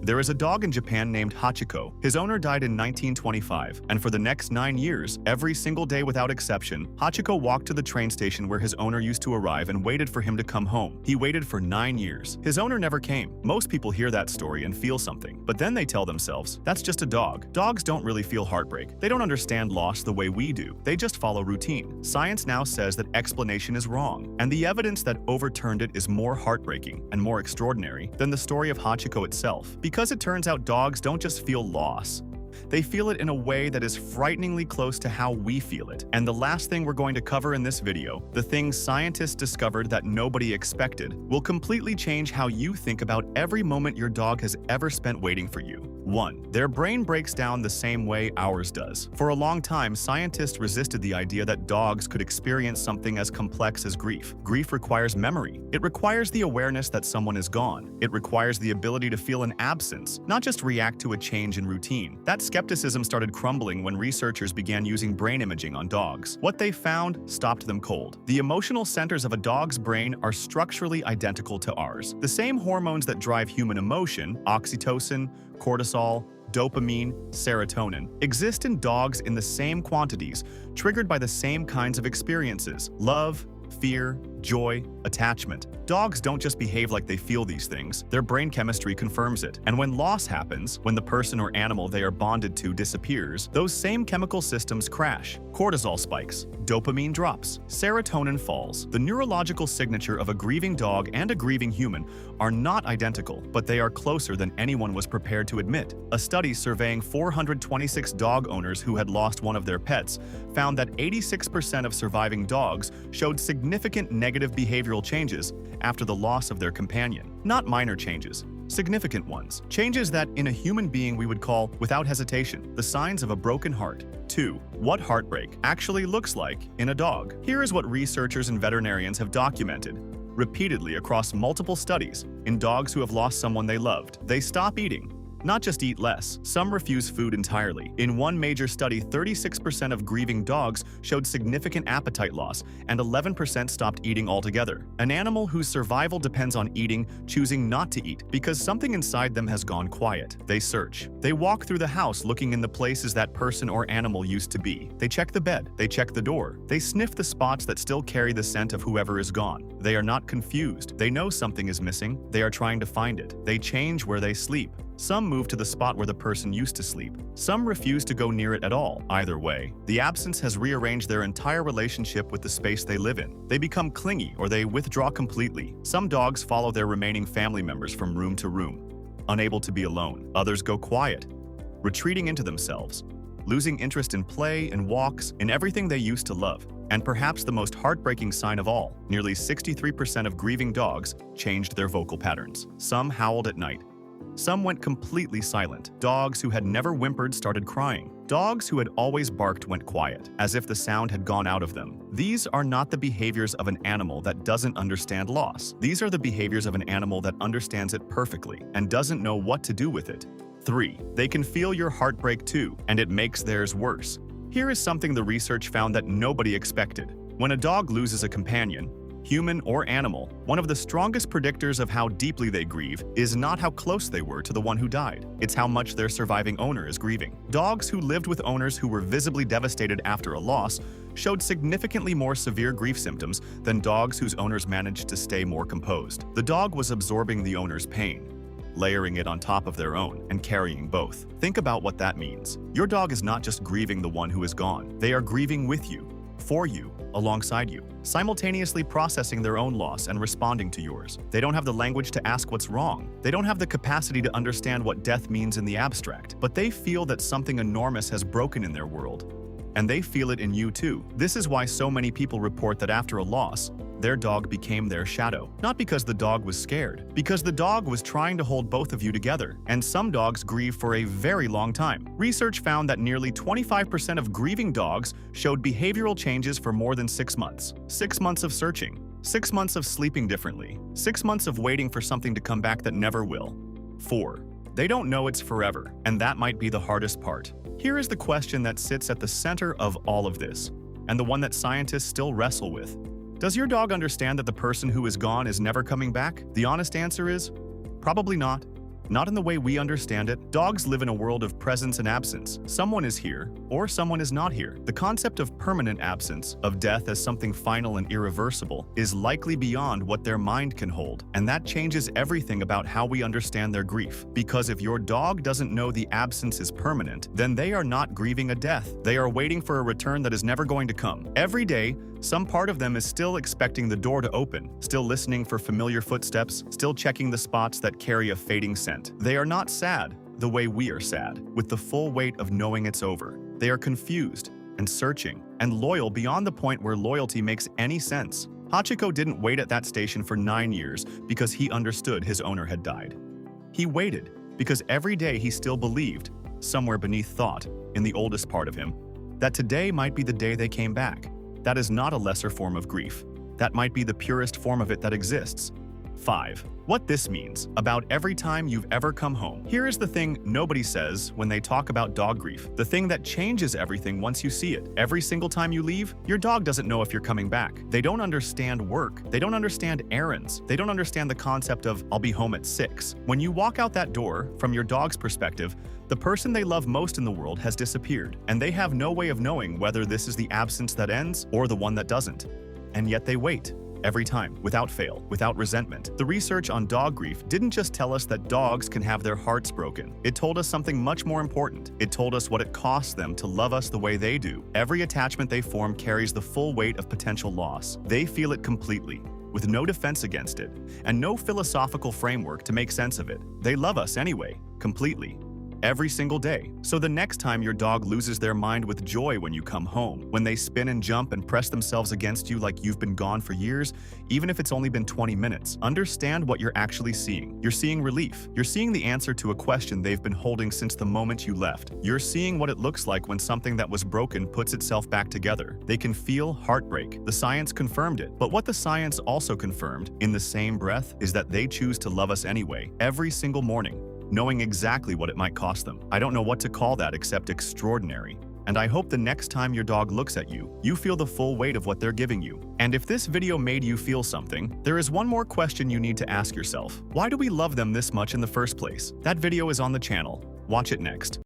There is a dog in Japan named Hachiko. His owner died in 1925, and for the next 9 years, every single day without exception, Hachiko walked to the train station where his owner used to arrive and waited for him to come home. He waited for 9 years. His owner never came. Most people hear that story and feel something, but then they tell themselves, that's just a dog. Dogs don't really feel heartbreak. They don't understand loss the way we do. They just follow routine. Science now says that explanation is wrong, and the evidence that overturned it is more heartbreaking and more extraordinary than the story of Hachiko itself. Because it turns out dogs don't just feel loss. They feel it in a way that is frighteningly close to how we feel it. And the last thing we're going to cover in this video, the things scientists discovered that nobody expected, will completely change how you think about every moment your dog has ever spent waiting for you. 1. Their brain breaks down the same way ours does. For a long time, scientists resisted the idea that dogs could experience something as complex as grief. Grief requires memory. It requires the awareness that someone is gone. It requires the ability to feel an absence, not just react to a change in routine. That skepticism started crumbling when researchers began using brain imaging on dogs. What they found stopped them cold. The emotional centers of a dog's brain are structurally identical to ours. The same hormones that drive human emotion, oxytocin, cortisol, dopamine, serotonin, exist in dogs in the same quantities, triggered by the same kinds of experiences: love, fear, joy, attachment. Dogs don't just behave like they feel these things. Their brain chemistry confirms it. And when loss happens, when the person or animal they are bonded to disappears, those same chemical systems crash. Cortisol spikes, dopamine drops, serotonin falls. The neurological signature of a grieving dog and a grieving human are not identical, but they are closer than anyone was prepared to admit. A study surveying 426 dog owners who had lost one of their pets found that 86% of surviving dogs showed significant negative behavioral changes after the loss of their companion. Not minor changes, significant ones. Changes that, in a human being, we would call, without hesitation, the signs of a broken heart. 2. What heartbreak actually looks like in a dog. Here is what researchers and veterinarians have documented repeatedly across multiple studies in dogs who have lost someone they loved. They stop eating. Not just eat less, some refuse food entirely. In one major study, 36% of grieving dogs showed significant appetite loss, and 11% stopped eating altogether. An animal whose survival depends on eating, choosing not to eat because something inside them has gone quiet. They search. They walk through the house looking in the places that person or animal used to be. They check the bed. They check the door. They sniff the spots that still carry the scent of whoever is gone. They are not confused. They know something is missing. They are trying to find it. They change where they sleep. Some move to the spot where the person used to sleep. Some refuse to go near it at all. Either way, the absence has rearranged their entire relationship with the space they live in. They become clingy or they withdraw completely. Some dogs follow their remaining family members from room to room, unable to be alone. Others go quiet, retreating into themselves, losing interest in play and walks, in everything they used to love. And perhaps the most heartbreaking sign of all, nearly 63% of grieving dogs changed their vocal patterns. Some howled at night. Some went completely silent. Dogs who had never whimpered started crying. Dogs who had always barked went quiet, as if the sound had gone out of them. These are not the behaviors of an animal that doesn't understand loss. These are the behaviors of an animal that understands it perfectly and doesn't know what to do with it. 3. They can feel your heartbreak too, and it makes theirs worse. Here is something the research found that nobody expected. When a dog loses a companion, human or animal, one of the strongest predictors of how deeply they grieve is not how close they were to the one who died. It's how much their surviving owner is grieving. Dogs who lived with owners who were visibly devastated after a loss showed significantly more severe grief symptoms than dogs whose owners managed to stay more composed. The dog was absorbing the owner's pain, layering it on top of their own, and carrying both. Think about what that means. Your dog is not just grieving the one who is gone. They are grieving with you, for you, alongside you, simultaneously processing their own loss and responding to yours. They don't have the language to ask what's wrong. They don't have the capacity to understand what death means in the abstract, but they feel that something enormous has broken in their world. And they feel it in you too. This is why so many people report that after a loss, their dog became their shadow. Not because the dog was scared, because the dog was trying to hold both of you together. And some dogs grieve for a very long time. Research found that nearly 25% of grieving dogs showed behavioral changes for more than 6 months. 6 months of searching, 6 months of sleeping differently, 6 months of waiting for something to come back that never will. 4. They don't know it's forever, and that might be the hardest part. Here is the question that sits at the center of all of this, and the one that scientists still wrestle with. Does your dog understand that the person who is gone is never coming back? The honest answer is, probably not. Not in the way we understand it. Dogs live in a world of presence and absence. Someone is here, or someone is not here. The concept of permanent absence, of death as something final and irreversible, is likely beyond what their mind can hold. And that changes everything about how we understand their grief. Because if your dog doesn't know the absence is permanent, then they are not grieving a death. They are waiting for a return that is never going to come. Every day, some part of them is still expecting the door to open, still listening for familiar footsteps, still checking the spots that carry a fading scent. They are not sad the way we are sad, with the full weight of knowing it's over. They are confused and searching and loyal beyond the point where loyalty makes any sense. Hachiko didn't wait at that station for 9 years because he understood his owner had died. He waited because every day he still believed, somewhere beneath thought, in the oldest part of him, that today might be the day they came back. That is not a lesser form of grief. That might be the purest form of it that exists. 5. What this means about every time you've ever come home. Here is the thing nobody says when they talk about dog grief. The thing that changes everything once you see it. Every single time you leave, your dog doesn't know if you're coming back. They don't understand work. They don't understand errands. They don't understand the concept of, I'll be home at 6. When you walk out that door, from your dog's perspective, the person they love most in the world has disappeared, and they have no way of knowing whether this is the absence that ends or the one that doesn't. And yet they wait. Every time, without fail, without resentment. The research on dog grief didn't just tell us that dogs can have their hearts broken. It told us something much more important. It told us what it costs them to love us the way they do. Every attachment they form carries the full weight of potential loss. They feel it completely, with no defense against it, and no philosophical framework to make sense of it. They love us anyway, completely. Every single day. So the next time your dog loses their mind with joy when you come home, when they spin and jump and press themselves against you like you've been gone for years, even if it's only been 20 minutes, understand what you're actually seeing. You're seeing relief. You're seeing the answer to a question they've been holding since the moment you left. You're seeing what it looks like when something that was broken puts itself back together. They can feel heartbreak. The science confirmed it. But what the science also confirmed, in the same breath, is that they choose to love us anyway, every single morning, knowing exactly what it might cost them. I don't know what to call that except extraordinary. And I hope the next time your dog looks at you, you feel the full weight of what they're giving you. And if this video made you feel something, there is one more question you need to ask yourself. Why do we love them this much in the first place? That video is on the channel. Watch it next.